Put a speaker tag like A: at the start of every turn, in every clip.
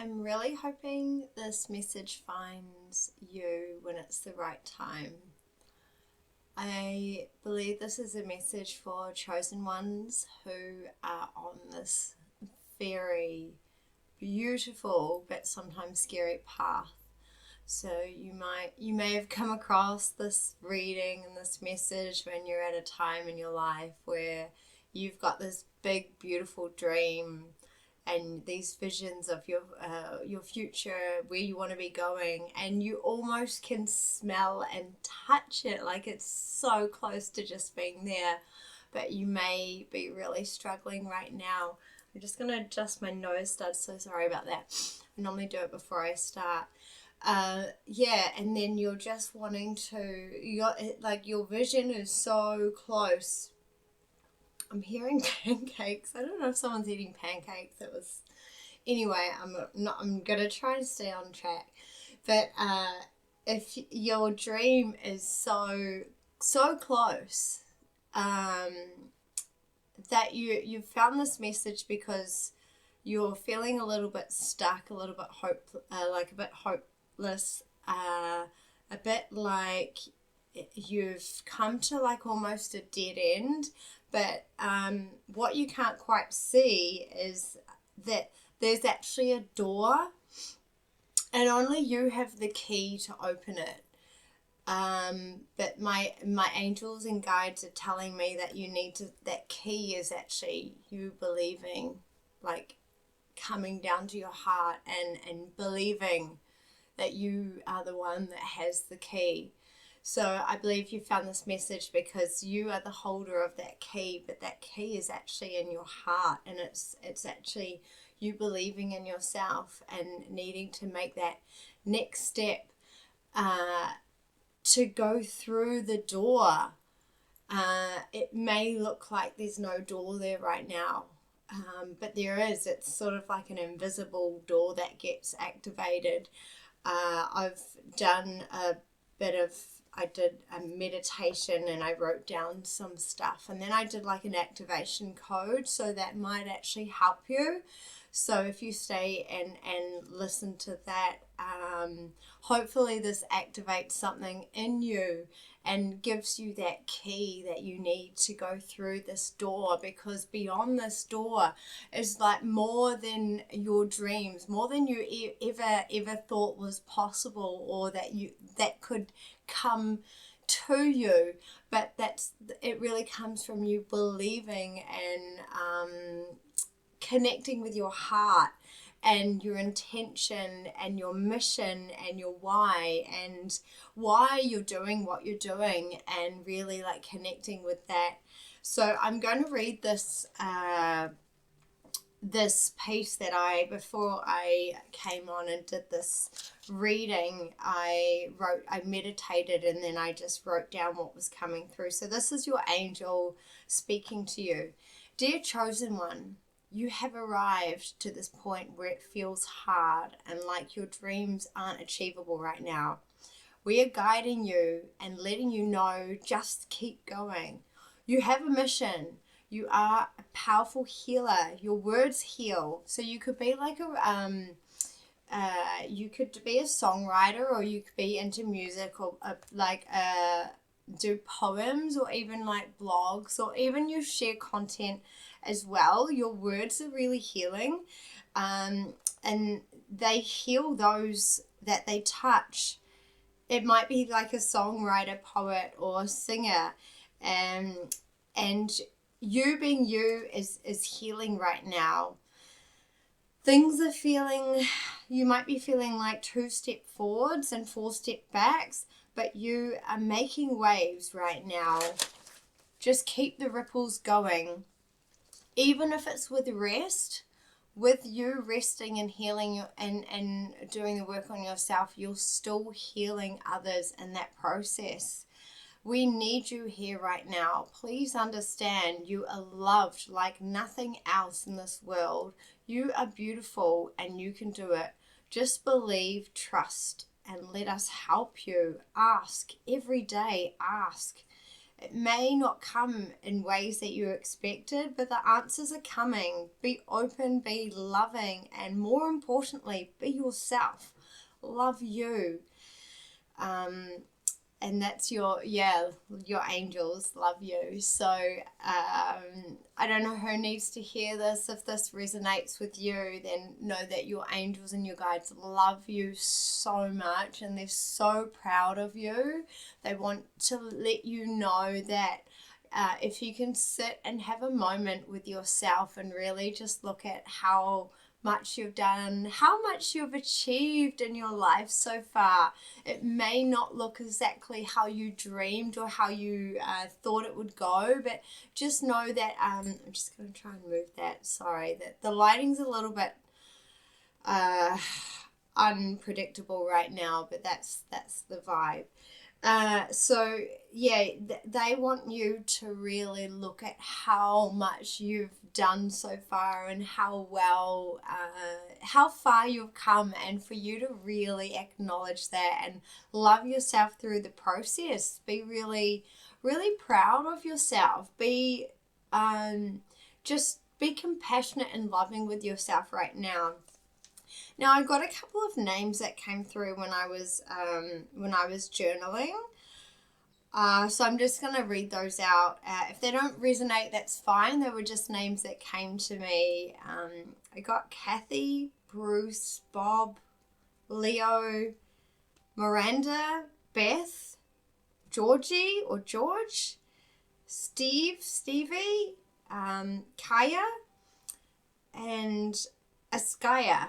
A: I'm really hoping this message finds you when it's the right time. I believe this is a message for chosen ones who are on this very beautiful but sometimes scary path. So you may have come across this reading and this message when you're at a time in your life where you've got this big beautiful dream and these visions of your future, where you want to be going, and you almost can smell and touch it, like it's so close to just being there, but you may be really struggling right now. I'm just going to adjust my nose studs, so sorry about that. I normally do it before I start. And then you're just wanting to, your vision is so close. I'm hearing pancakes. I don't know if someone's eating pancakes. Anyway, I'm gonna try to stay on track. But if your dream is so close, that you've found this message because you're feeling a little bit stuck, a little bit a bit hopeless, a bit like you've come to like almost a dead end. But what you can't quite see is that there's actually a door, and only you have the key to open it. But my angels and guides are telling me that that key is actually you believing, like coming down to your heart and believing that you are the one that has the key. So I believe you found this message because you are the holder of that key, but that key is actually in your heart, and it's actually you believing in yourself and needing to make that next step to go through the door. It may look like there's no door there right now, but there is. It's sort of like an invisible door that gets activated. I've done I did a meditation and I wrote down some stuff, and then I did like an activation code, so that might actually help you. So if you stay and listen to that, hopefully this activates something in you and gives you that key that you need to go through this door, because beyond this door is like more than your dreams, more than you ever thought was possible, or that could come to you. But it really comes from you believing and connecting with your heart and your intention and your mission and your why you're doing what you're doing, and really like connecting with that. So I'm going to read this piece that before I came on and did this reading, I meditated, and then I just wrote down what was coming through. So this is your angel speaking to you. Dear chosen one, you have arrived to this point where it feels hard and like your dreams aren't achievable right now. We are guiding you and letting you know just keep going. You have a mission. You are a powerful healer. Your words heal. So you could be like you could be a songwriter, or you could be into music, or do poems, or even like blogs, or even you share content as well. Your words are really healing, and they heal those that they touch. It might be like a songwriter, poet, or singer, and you being you is healing right now. Things are you might be feeling like 2-step forwards and 4-step backs, but you are making waves right now. Just keep the ripples going. Even if it's with rest, with you resting and healing and doing the work on yourself, you're still healing others in that process. We need you here right now. Please understand, you are loved like nothing else in this world. You are beautiful and you can do it. Just believe, trust, and let us help you. Ask every day, ask. It may not come in ways that you expected, but the answers are coming. Be open, be loving, and more importantly, be yourself. Love you. And that's your angels love you. So I don't know who needs to hear this. If this resonates with you, then know that your angels and your guides love you so much, and they're so proud of you. They want to let you know that if you can sit and have a moment with yourself and really just look at how much you've done, how much you've achieved in your life so far. It may not look exactly how you dreamed or how you thought it would go, but just know that I'm just going to try and move that. Sorry, that the lighting's a little bit unpredictable right now, but that's the vibe. So yeah, they want you to really look at how much you've done so far and how far you've come, and for you to really acknowledge that and love yourself through the process. Be really, really proud of yourself. Be just be compassionate and loving with yourself right now. Now, I got a couple of names that came through when I was journaling. So I'm just going to read those out. If they don't resonate, that's fine. They were just names that came to me. I got Kathy, Bruce, Bob, Leo, Miranda, Beth, Georgie or George, Stevie, Kaya, and Askaya.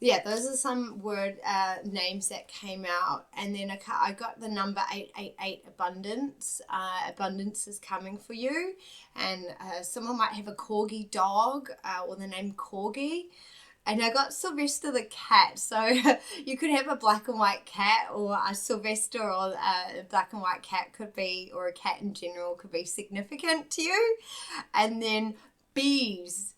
A: Yeah, those are some word names that came out. And then I got the number 888, abundance. Abundance is coming for you. And someone might have a corgi dog or the name Corgi. And I got Sylvester the cat. So you could have a black and white cat, or a Sylvester or a black and white cat could be, or a cat in general could be significant to you. And then bees.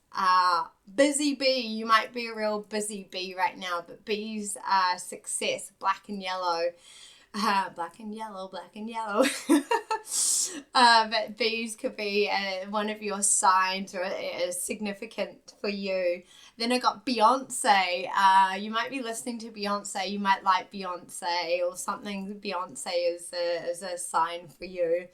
A: Busy bee, you might be a real busy bee right now, but bees are success, black and yellow. Black and yellow. But bees could be one of your signs, or is significant for you. Then I got Beyonce. You might be listening to Beyonce. You might like Beyonce or something. Beyonce is a sign for you.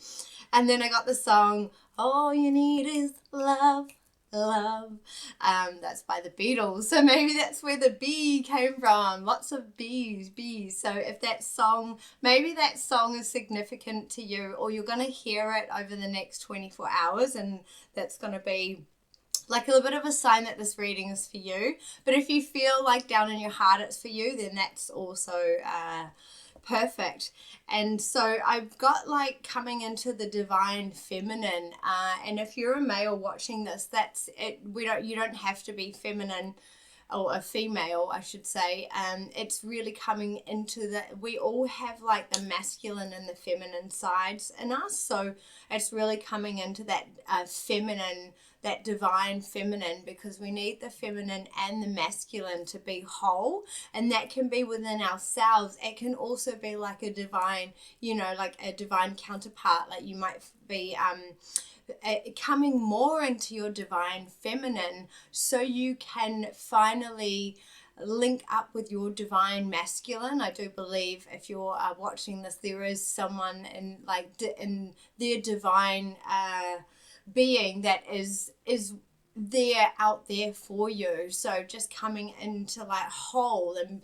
A: And then I got the song All You Need Is Love. That's by the Beatles, so maybe that's where the bee came from. Lots of bees. So if maybe that song is significant to you, or you're going to hear it over the next 24 hours, and that's going to be like a little bit of a sign that this reading is for you. But if you feel like down in your heart it's for you, then that's also perfect. And so I've got like coming into the divine feminine, and if you're a male watching this, that's it. You don't have to be feminine, or a female I should say. It's really coming into we all have like the masculine and the feminine sides in us, so it's really coming into that feminine, that divine feminine, because we need the feminine and the masculine to be whole, and that can be within ourselves. It can also be like a divine, like a divine counterpart, like you might be coming more into your divine feminine, so you can finally link up with your divine masculine. I do believe if you're watching this, there is someone in their divine being that is there, out there for you. So just coming into like whole and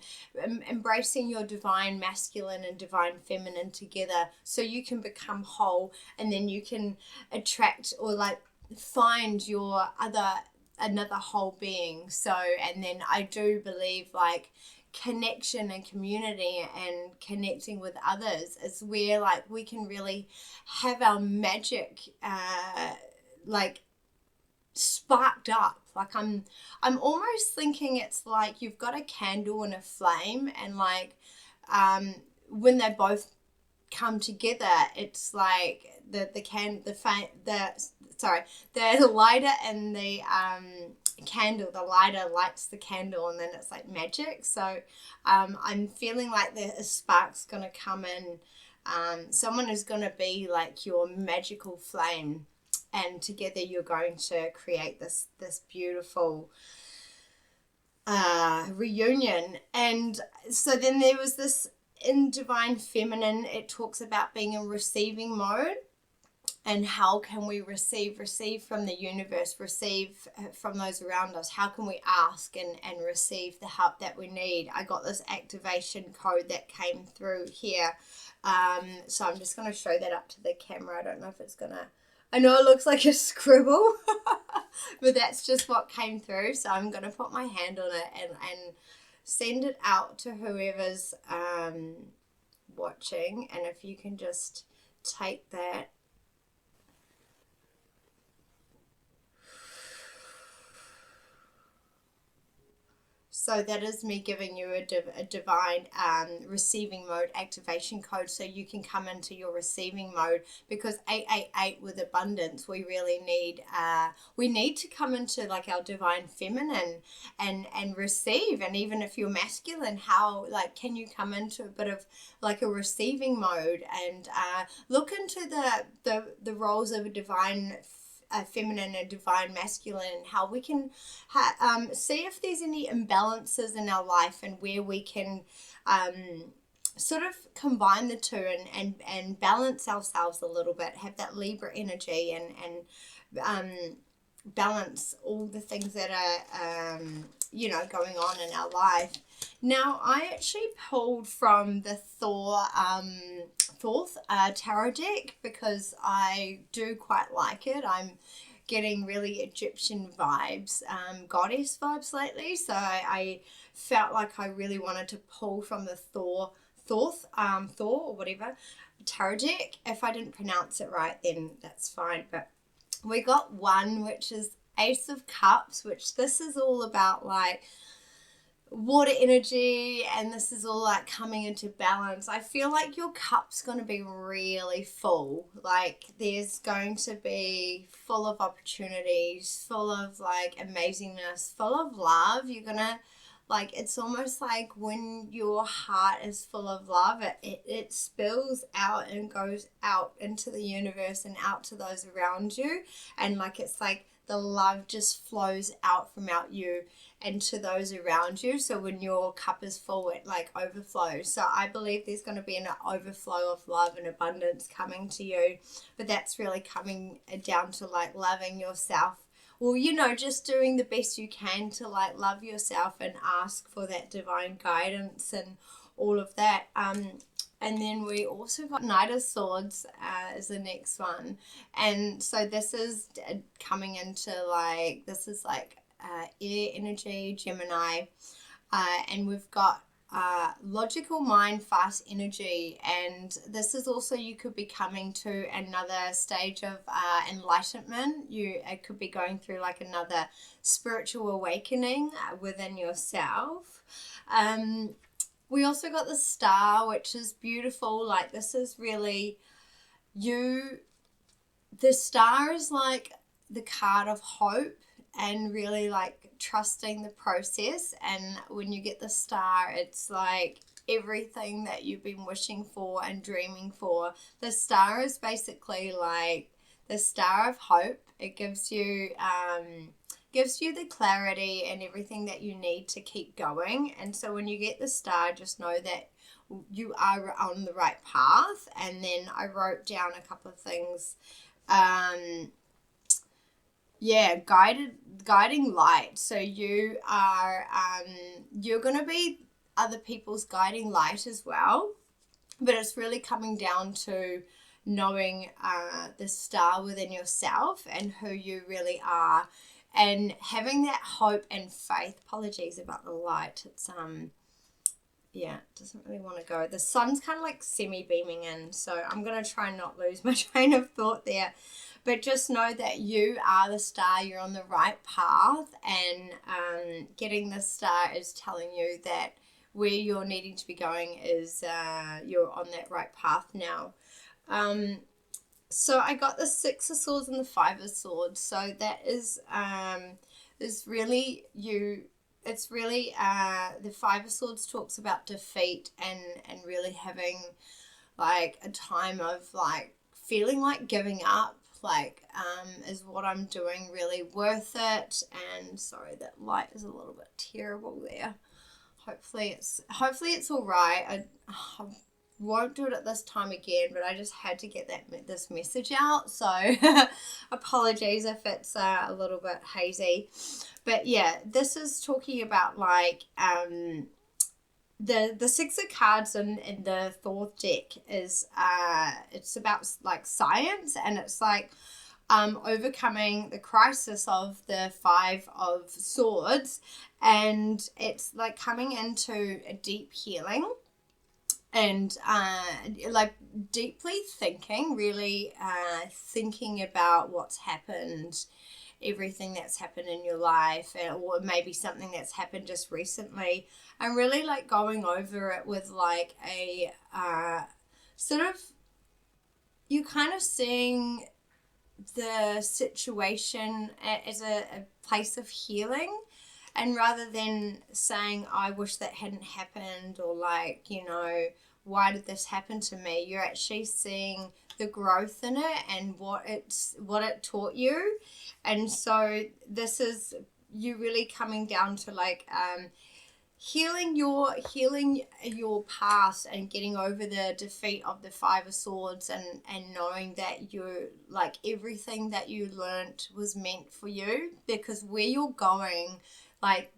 A: embracing your divine masculine and divine feminine together, so you can become whole, and then you can attract or like find your another whole being. So, and then I do believe like connection and community and connecting with others is where like we can really have our magic like sparked up. Like I'm almost thinking it's like you've got a candle and a flame, and like when they both come together, it's like the lighter and the candle, the lighter lights the candle, and then it's like magic. So I'm feeling like a spark's going to come in. Someone is going to be like your magical flame, and together you're going to create this beautiful reunion. And so then there was this, in Divine Feminine, it talks about being in receiving mode. And how can we receive from the universe, receive from those around us? How can we ask and receive the help that we need? I got this activation code that came through here. So I'm just going to show that up to the camera. I don't know if it's going to... I know it looks like a scribble, but that's just what came through. So I'm going to put my hand on it and send it out to whoever's watching. And if you can just take that. So that is me giving you a divine receiving mode activation code, so you can come into your receiving mode, because 888 with abundance, we really need to come into like our divine feminine and receive. And even if you're masculine, how like can you come into a bit of like a receiving mode and look into the roles of a divine feminine and divine masculine, and how we can see if there's any imbalances in our life, and where we can sort of combine the two and balance ourselves a little bit, have that Libra energy and balance all the things that are going on in our life. Now, I actually pulled from the Thoth tarot deck, because I do quite like it. I'm getting really Egyptian vibes, goddess vibes lately, so I felt like I really wanted to pull from the Thoth or whatever tarot deck. If I didn't pronounce it right, then that's fine. But we got one, which is Ace of Cups, which this is all about like water energy, and this is all like coming into balance. I feel like your cup's going to be really full. Like there's going to be full of opportunities, full of like amazingness, full of love. You're going to like, it's almost like when your heart is full of love, it spills out and goes out into the universe and out to those around you. And like, it's like the love just flows out from out you and to those around you. So when your cup is full, it like overflows. So I believe there's going to be an overflow of love and abundance coming to you. But that's really coming down to like loving yourself. Well, just doing the best you can to like love yourself and ask for that divine guidance and all of that. And then we also got Knight of Swords as the next one. And so this is coming into like, this is like air energy, Gemini. And we've got logical mind, fast energy. And this is also, you could be coming to another stage of enlightenment. It could be going through like another spiritual awakening within yourself. We also got the Star, which is beautiful. Like this is really you. The Star is like the card of hope and really like trusting the process. And when you get the Star, it's like everything that you've been wishing for and dreaming for. The Star is basically like the star of hope. It gives you the clarity and everything that you need to keep going. And so when you get the Star, just know that you are on the right path. And then I wrote down a couple of things. Guiding light. So you are you're going to be other people's guiding light as well, but it's really coming down to knowing the Star within yourself and who you really are, and having that hope and faith. Apologies about the light. It's it doesn't really want to go. The sun's kind of like semi-beaming in, so I'm going to try and not lose my train of thought there. But just know that you are the Star, you're on the right path, and getting the Star is telling you that where you're needing to be going is you're on that right path now. So I got the 6 of Swords and the 5 of Swords. So that is is really it's really the Five of Swords talks about defeat and really having like a time of like feeling like giving up, like is what I'm doing really worth it? And sorry, that light is a little bit terrible there. Hopefully it's all right. I won't do it at this time again, but I just had to get this message out, so apologies if it's a little bit hazy. But yeah, this is talking about like the Six of Cards in the Thoth deck is it's about like science, and it's like overcoming the crisis of the Five of Swords, and it's like coming into a deep healing and like deeply thinking, really thinking about what's happened, everything that's happened in your life, or maybe something that's happened just recently, and really like going over it with like a sort of, you kind of seeing the situation as a place of healing. And rather than saying, I wish that hadn't happened, or like, you know, why did this happen to me? You're actually seeing the growth in it and what it taught you. And so this is you really coming down to like healing your past and getting over the defeat of the Five of Swords, and knowing that you're like everything that you learnt was meant for you, because where you're going, like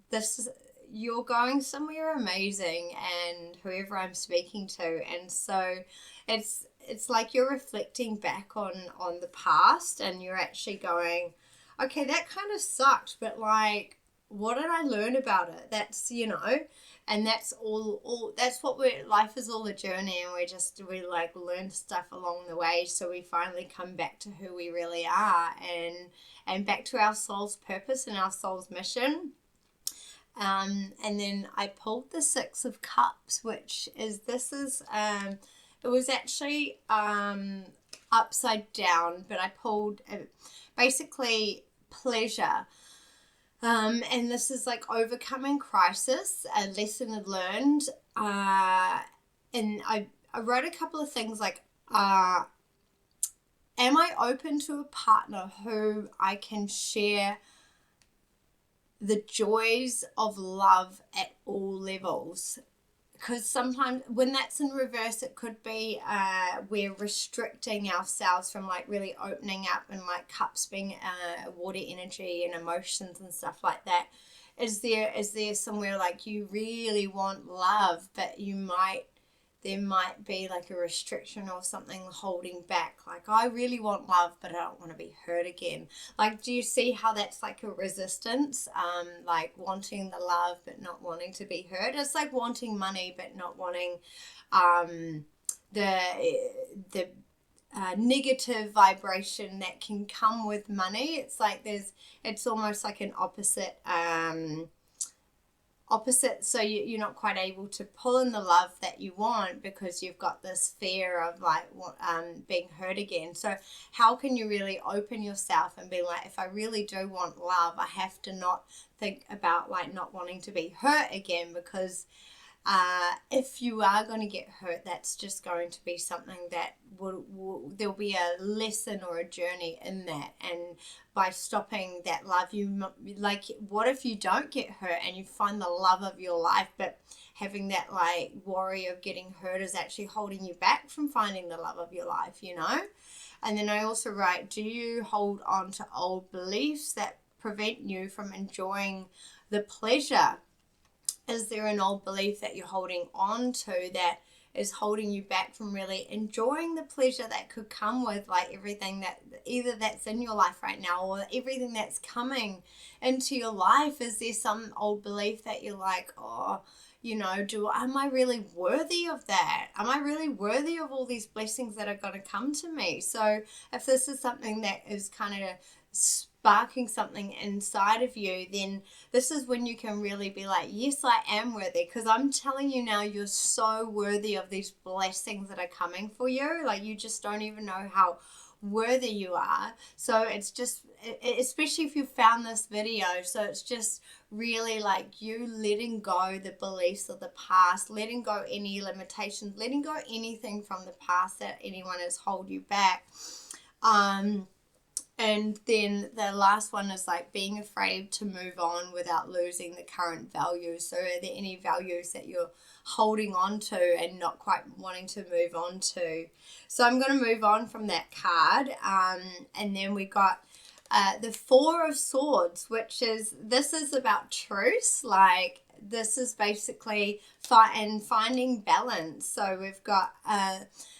A: you're going somewhere amazing, and whoever I'm speaking to, and so it's like you're reflecting back on the past, and you're actually going, okay, that kind of sucked, but like, what did I learn about it? That's, you know, and that's all that's what life is, all a journey, and we like learn stuff along the way, so we finally come back to who we really are, and back to our soul's purpose and our soul's mission. And then I pulled the Six of Cups, which is it was actually upside down, but I pulled basically pleasure. And this is like overcoming crisis, a lesson learned. And I wrote a couple of things like, am I open to a partner who I can share the joys of love at all levels? Because sometimes when that's in reverse, it could be we're restricting ourselves from like really opening up, and like cups being water energy and emotions and stuff like that. Is there somewhere like you really want love, but there might be like a restriction or something holding back, like I really want love but I don't want to be hurt again. Like, do you see how that's like a resistance, like wanting the love but not wanting to be hurt? It's like wanting money but not wanting the negative vibration that can come with money. It's like it's almost like an opposite, so you're not quite able to pull in the love that you want, because you've got this fear of like being hurt again. So how can you really open yourself and be like, if I really do want love, I have to not think about like not wanting to be hurt again, because if you are going to get hurt, that's just going to be something that there'll be a lesson or a journey in that. And by stopping that love, like, what if you don't get hurt and you find the love of your life, but having that like worry of getting hurt is actually holding you back from finding the love of your life, you know? And then I also write, do you hold on to old beliefs that prevent you from enjoying the pleasure? Is there an old belief that you're holding on to that is holding you back from really enjoying the pleasure that could come with like everything that either that's in your life right now or everything that's coming into your life? Is there some old belief that you're like, oh, you know, am I really worthy of that? Am I really worthy of all these blessings that are going to come to me? So if this is something that is kind of sparking something inside of you, then this is when you can really be like, yes, I am worthy, because I'm telling you now, you're so worthy of these blessings that are coming for you. Like, you just don't even know how worthy you are. So it's just, especially if you found this video, so it's just really like you letting go the beliefs of the past, letting go any limitations, letting go anything from the past that anyone has held you back. And then the last one is like being afraid to move on without losing the current values. So are there any values that you're holding on to and not quite wanting to move on to? So I'm going to move on from that card. And then we got the Four of Swords, which is, this is about truce. Like this is basically finding balance. So we've got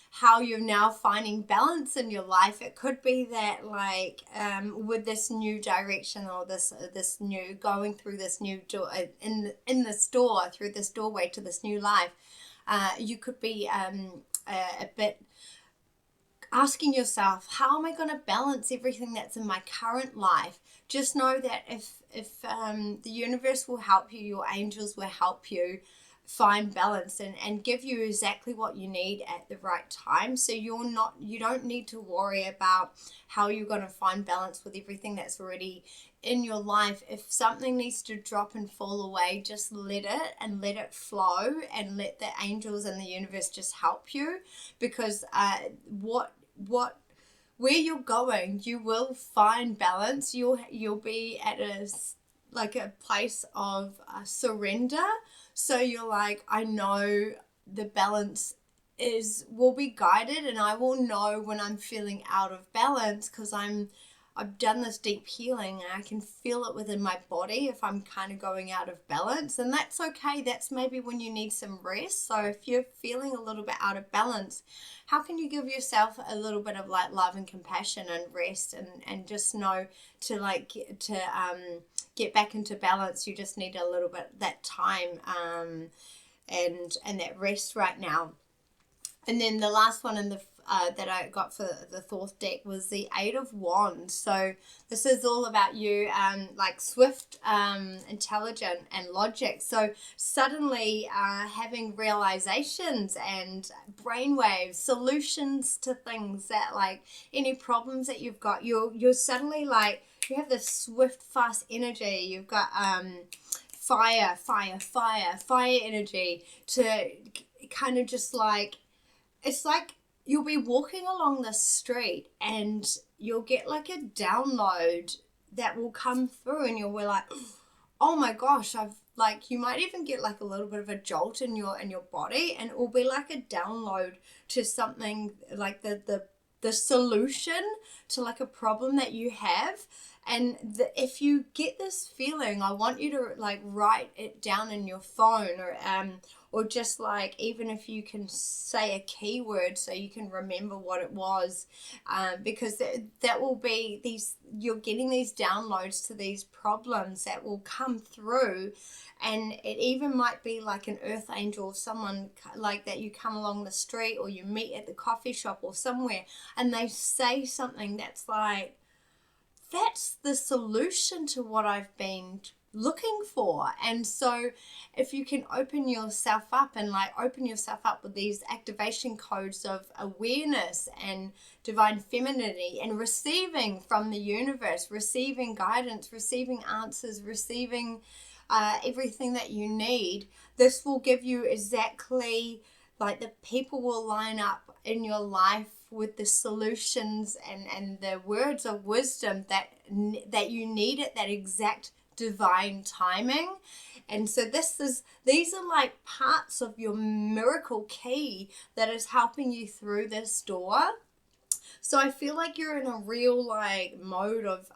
A: how you're now finding balance in your life. It could be that like with this new direction, or this new, going through this new door in this door, through this doorway to this new life, you could be a bit asking yourself, how am I going to balance everything that's in my current life? Just know that if the universe will help you, your angels will help you find balance and give you exactly what you need at the right time. So you don't need to worry about how you're going to find balance with everything that's already in your life. If something needs to drop and fall away, just let it flow, and let the angels and the universe just help you, because where you're going, you will find balance. You'll be at a place of surrender. So you're like, I know the balance will be guided, and I will know when I'm feeling out of balance, because I've done this deep healing and I can feel it within my body if I'm kind of going out of balance. And that's okay. That's maybe when you need some rest. So if you're feeling a little bit out of balance, how can you give yourself a little bit of like love and compassion and rest, and just know to get back into balance? You just need a little bit that time and that rest right now. And then the last one in the that I got for the Thoth deck was the Eight of Wands. So this is all about you, like swift, intelligent, and logic. So suddenly having realizations and brainwaves, solutions to things, that like any problems that you've got, you're suddenly like, you have this swift, fast energy. You've got fire energy to kind of just like, it's like you'll be walking along the street and you'll get like a download that will come through, and you'll be like, oh my gosh, you might even get like a little bit of a jolt in your body, and it will be like a download to something like the solution to like a problem that you have. And if you get this feeling, I want you to like write it down in your phone, or just like, even if you can say a keyword so you can remember what it was, because that will be you're getting these downloads to these problems that will come through. And it even might be like an earth angel, someone like that you come along the street, or you meet at the coffee shop or somewhere, and they say something that's like, that's the solution to what I've been looking for. And so if you can open yourself up with these activation codes of awareness and divine femininity, and receiving from the universe, receiving guidance, receiving answers, receiving everything that you need, this will give you exactly, like, the people will line up in your life with the solutions and the words of wisdom that you need at that exact divine timing. And so these are like parts of your miracle key that is helping you through this door. So I feel like you're in a real like mode of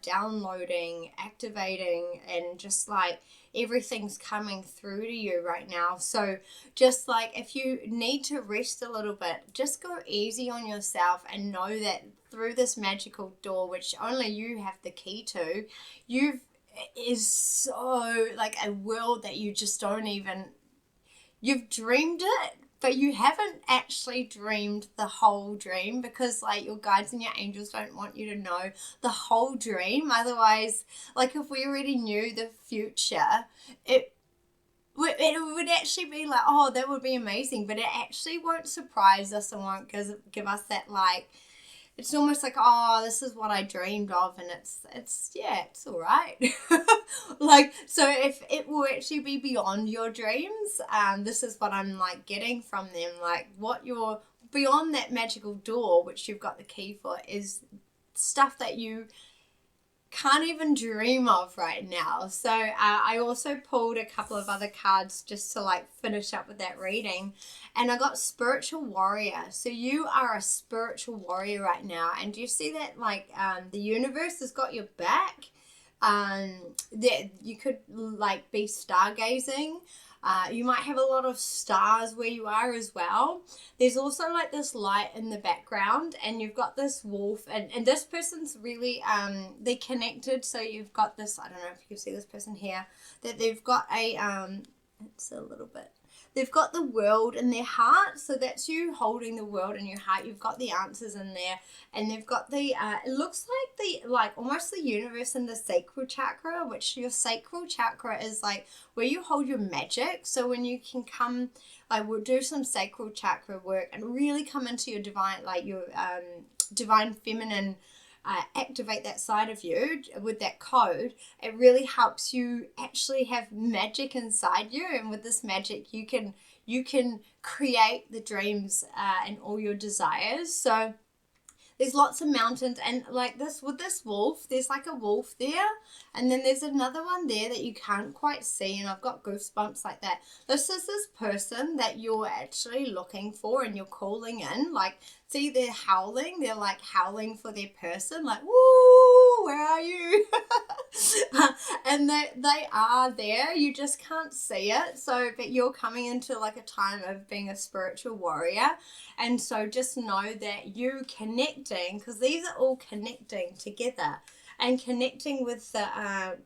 A: downloading, activating, and just like everything's coming through to you right now. So just like, if you need to rest a little bit, just go easy on yourself, and know that through this magical door, which only you have the key to, is so like a world that you just don't even, you've dreamed it, but you haven't actually dreamed the whole dream, because like your guides and your angels don't want you to know the whole dream. Otherwise, like if we already knew the future, it would actually be like, oh, that would be amazing, but it actually won't surprise us and won't give us that like, it's almost like, oh, this is what I dreamed of, and it's all right. Like, so if it will actually be beyond your dreams, this is what I'm like getting from them, like what you're beyond that magical door, which you've got the key for, is stuff that you can't even dream of right now. So I also pulled a couple of other cards just to like finish up with that reading, and I got spiritual warrior. So you are a spiritual warrior right now, and do you see that like the universe has got your back? That you could like be stargazing. You might have a lot of stars where you are as well. There's also like this light in the background, and you've got this wolf, and this person's really, they're connected. So you've got this, I don't know if you can see this person here, that they've got it's a little bit, they've got the world in their heart. So that's you holding the world in your heart. You've got the answers in there, and they've got the, it looks like almost the universe in the sacral chakra, which your sacral chakra is like where you hold your magic. So when you can come, like we'll do some sacral chakra work and really come into your divine, like your divine feminine, activate that side of you with that code. It really helps you actually have magic inside you, and with this magic you can create the dreams and all your desires. So there's lots of mountains, and like this with this wolf, there's like a wolf there, and then there's another one there that you can't quite see, and I've got goosebumps like that. This is this person that you're actually looking for and you're calling in. Like, see, they're howling, they're like howling for their person, like, woo, where are you? And they are there, you just can't see it. So, but you're coming into like a time of being a spiritual warrior, and so just know that you connecting, because these are all connecting together, and connecting with the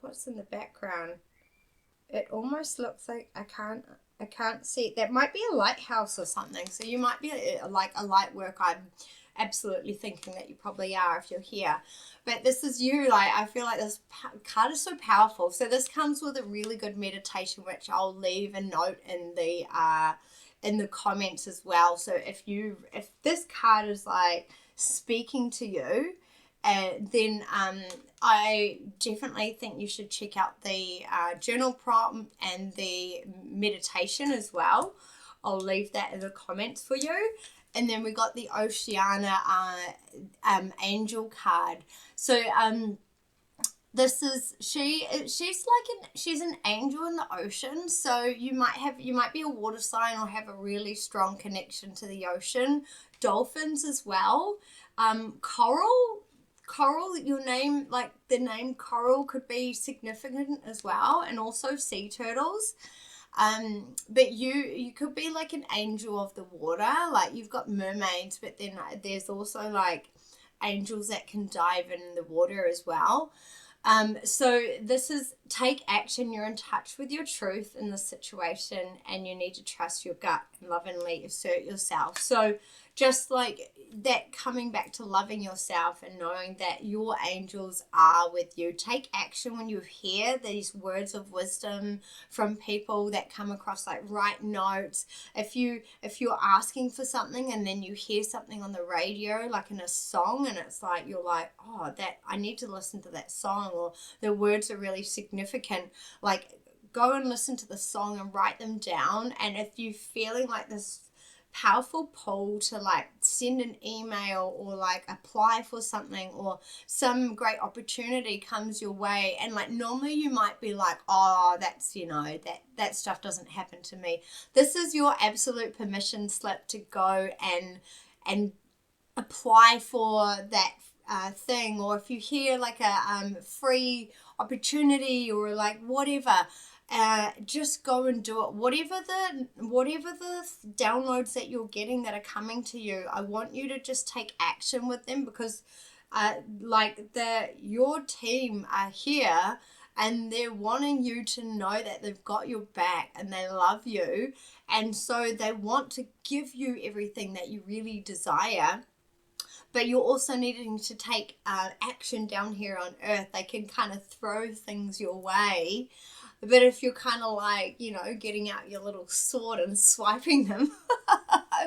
A: what's in the background. It almost looks like I can't see it. That might be a lighthouse or something. So you might be like a light work. I'm absolutely thinking that you probably are if you're here. But this is you. Like, I feel like this card is so powerful. So this comes with a really good meditation, which I'll leave a note in the comments as well. So if this card is like speaking to you, then I definitely think you should check out the journal prompt and the meditation as well. I'll leave that in the comments for you. And then we got the Oceana angel card. So this is she's an angel in the ocean. So you might be a water sign or have a really strong connection to the ocean. Dolphins as well. Coral, your name, like the name Coral could be significant as well, and also sea turtles. But you could be like an angel of the water, like you've got mermaids, but then there's also like angels that can dive in the water as well. So this is take action. You're in touch with your truth in this situation, and you need to trust your gut and lovingly assert yourself. So just like that, coming back to loving yourself and knowing that your angels are with you. Take action when you hear these words of wisdom from people that come across, like write notes. If you're asking for something and then you hear something on the radio, like in a song, and it's like, you're like, oh, that I need to listen to that song, or the words are really significant, like go and listen to the song and write them down. And if you're feeling like this powerful pull to like send an email or like apply for something, or some great opportunity comes your way, and like normally you might be like, oh, that's, that stuff doesn't happen to me. This is your absolute permission slip to go and apply for that thing. Or if you hear like a free opportunity or like whatever, just go and do it. Whatever the downloads that you're getting that are coming to you, I want you to just take action with them, because your team are here and they're wanting you to know that they've got your back and they love you, and so they want to give you everything that you really desire. But you're also needing to take action down here on earth. They can kind of throw things your way, but if you're kind of like, getting out your little sword and swiping them,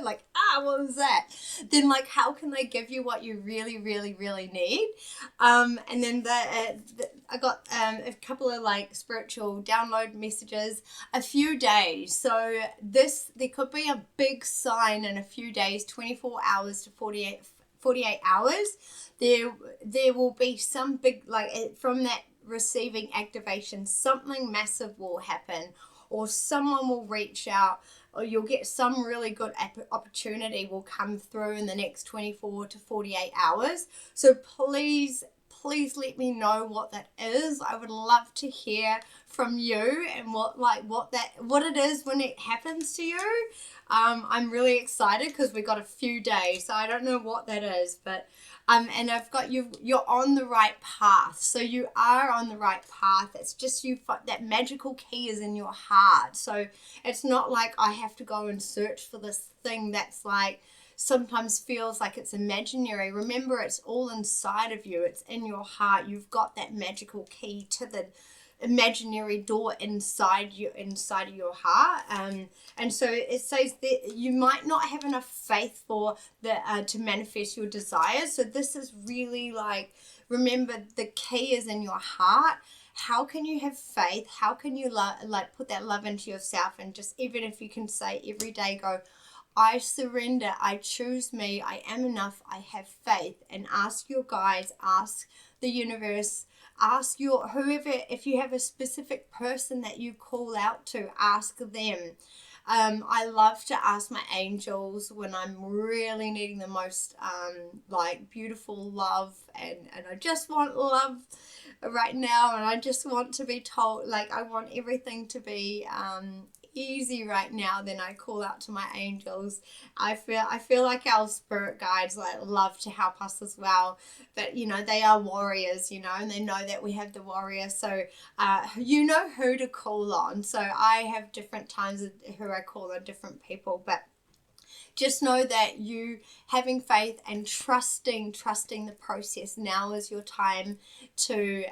A: like, what was that? Then like, how can they give you what you really, really, really need? And then I got a couple of like spiritual download messages, a few days. So there could be a big sign in a few days, 24 hours to 48 hours. There will be some big, like from that receiving activation, something massive will happen, or someone will reach out, or you'll get some really good opportunity will come through in the next 24 to 48 hours. So please let me know what that is. I would love to hear from you and what it is when it happens to you. I'm really excited because we got a few days, so I don't know what that is, but and I've got you're on the right path. So you are on the right path. It's just that magical key is in your heart. So it's not like I have to go and search for this thing that's like sometimes feels like it's imaginary. Remember, it's all inside of you. It's in your heart. You've got that magical key to the imaginary door inside of your heart, and so it says that you might not have enough faith for to manifest your desires. So this is really like, remember, the key is in your heart. How can you have faith? How can you put that love into yourself? And just, even if you can say every day, go, I surrender, I choose me, I am enough, I have faith. And ask your guides, ask the universe, ask whoever, if you have a specific person that you call out to, ask them. I love to ask my angels when I'm really needing the most beautiful love, and I just want love right now, and I just want to be told, like, I want everything to be easy right now. Then I call out to my angels. I feel like our spirit guides love to help us as well, but they are warriors, and they know that we have the warrior. So you know who to call on. So I have different times who I call on different people, but just know that you having faith and trusting the process. Now is your time to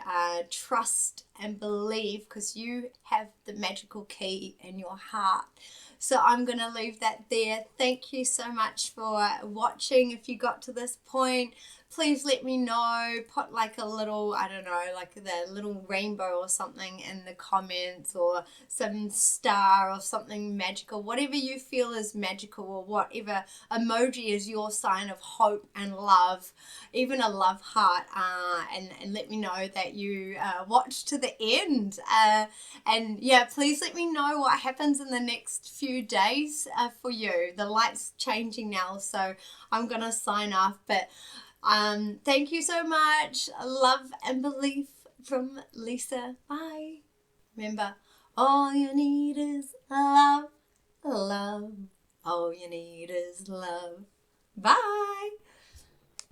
A: trust and believe, because you have the magical key in your heart. So I'm going to leave that there. Thank you so much for watching. If you got to this point, please let me know. Put like a little, I don't know, like the little rainbow or something in the comments, or some star or something magical, whatever you feel is magical, or whatever emoji is your sign of hope and love, even a love heart, and let me know that you watched to the end. And yeah, please let me know what happens in the next few days for you. The light's changing now, so I'm gonna sign off, but thank you so much. Love and belief from Lisa. Bye. Remember, all you need is love, love. All you need is love. Bye.